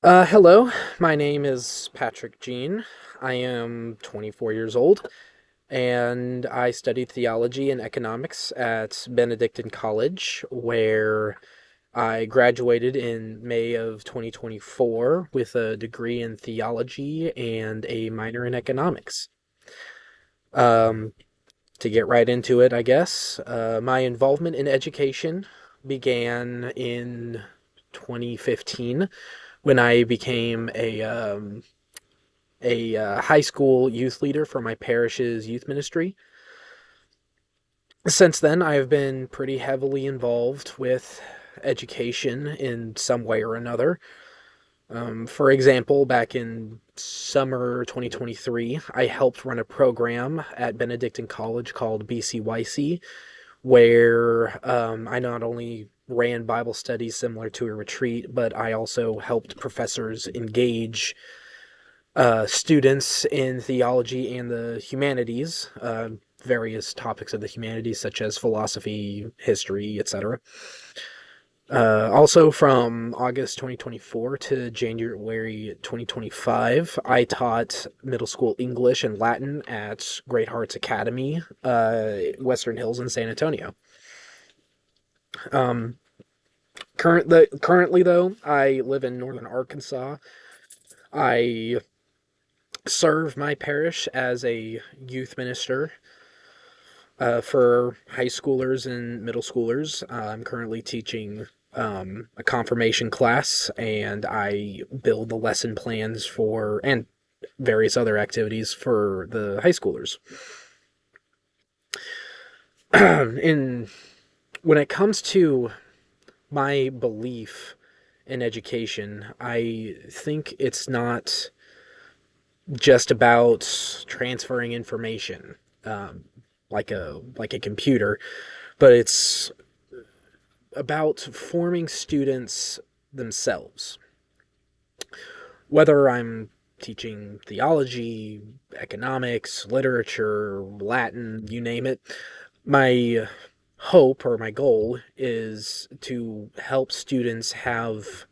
Hello, my name is Patrick Jean. I am 24 years old, and I studied theology and economics at Benedictine College, where I graduated in May of 2024 with a degree in theology and a minor in economics. Um, to get right into it, I guess, my involvement in education began in 2015 when I became a high school youth leader for my parish's youth ministry. Since then, I have been pretty heavily involved with education in some way or another. For example, back in summer 2023, I helped run a program at Benedictine College called BCYC, where I not only ran Bible studies similar to a retreat, but I also helped professors engage students in theology and the humanities, various topics of the humanities such as philosophy, history, etc. Also, from August 2024 to January 2025, I taught middle school English and Latin at Great Hearts Academy, Western Hills in San Antonio. Um, currently, though, I live in northern Arkansas. I serve my parish as a youth minister for high schoolers and middle schoolers. I'm currently teaching a confirmation class, and I build the lesson plans for and various other activities for the high schoolers. in When it comes to my belief in education, I think it's not just about transferring information like a computer, but it's about forming students themselves. Whether I'm teaching theology, economics, literature, Latin, you name it, my hope or my goal is to help students have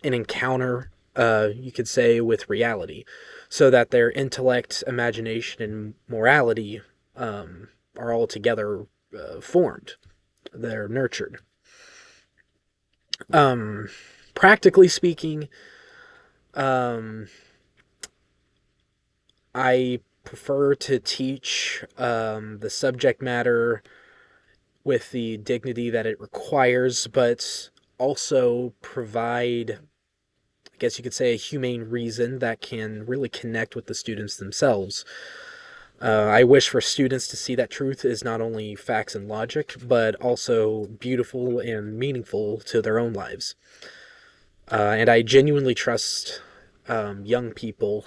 an encounter, you could say, with reality, so that their intellect, imagination, and morality are all together formed. They're nurtured. Um, Practically speaking, um, I prefer to teach the subject matter with the dignity that it requires, but also provide, I guess you could say, a humane reason that can really connect with the students themselves. I wish for students to see that truth is not only facts and logic, but also beautiful and meaningful to their own lives. And I genuinely trust young people,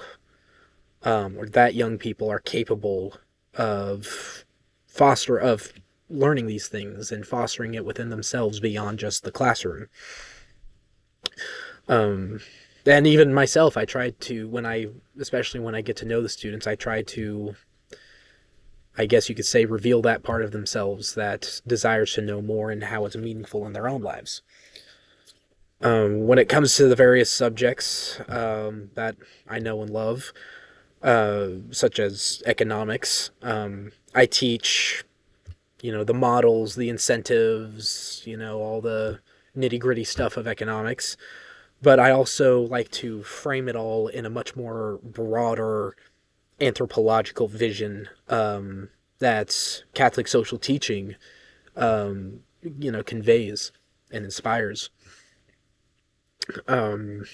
or that young people are capable of of learning these things and fostering it within themselves beyond just the classroom. Um, and even myself, I try to, especially when I get to know the students, I try to, I guess you could say, reveal that part of themselves that desires to know more and how it's meaningful in their own lives. When it comes to the various subjects that I know and love, such as economics, I teach, the models, the incentives, all the nitty gritty stuff of economics. But I also like to frame it all in a much more broader anthropological vision that Catholic social teaching, conveys and inspires. Um,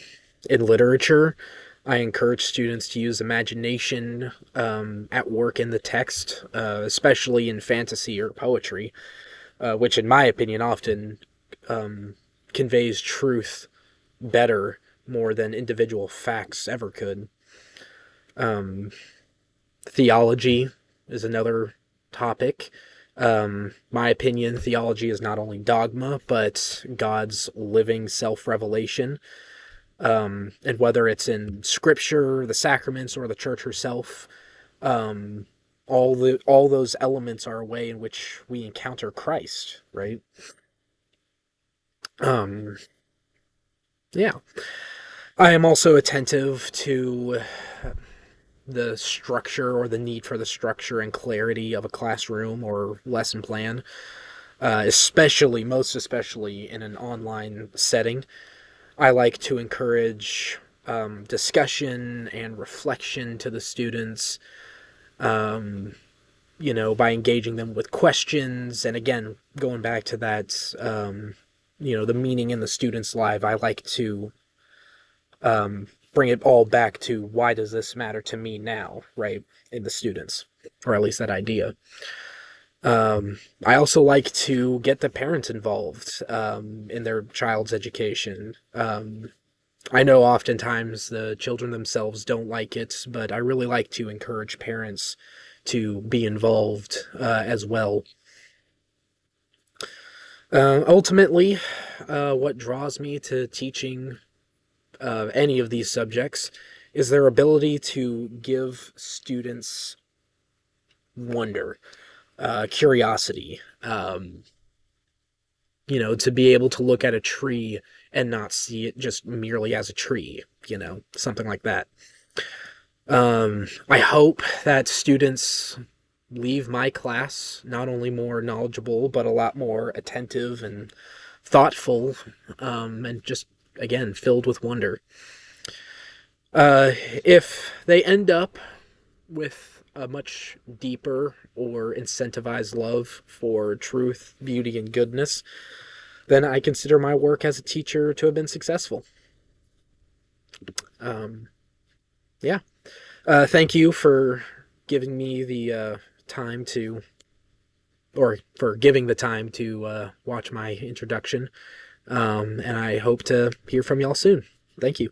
in literature, I encourage students to use imagination at work in the text, especially in fantasy or poetry, which, in my opinion, often um, conveys truth better, more than individual facts ever could. Um, Theology is another topic. My opinion, theology is not only dogma, but God's living self revelation. And whether it's in scripture, the sacraments, or the church herself, um, all those elements are a way in which we encounter Christ, right? Um, Yeah. I am also attentive to the structure or the need for the structure and clarity of a classroom or lesson plan, most especially in an online setting. I like to encourage discussion and reflection to the students, um, by engaging them with questions. And again, going back to that, the meaning in the student's life, I like to bring it all back to why does this matter to me now, right? In the students, or at least that idea. I also like to get the parents involved in their child's education. I know oftentimes the children themselves don't like it, but I really like to encourage parents to be involved as well. Ultimately, what draws me to teaching any of these subjects is their ability to give students wonder, curiosity, to be able to look at a tree and not see it just merely as a tree, something like that. I hope that students leave my class not only more knowledgeable, but a lot more attentive and thoughtful, and just, again, filled with wonder. If they end up with a much deeper or incentivized love for truth, beauty, and goodness, then I consider my work as a teacher to have been successful. Um, yeah. Thank you for giving me the time to, or for giving the time to watch my introduction. And I hope to hear from y'all soon. Thank you.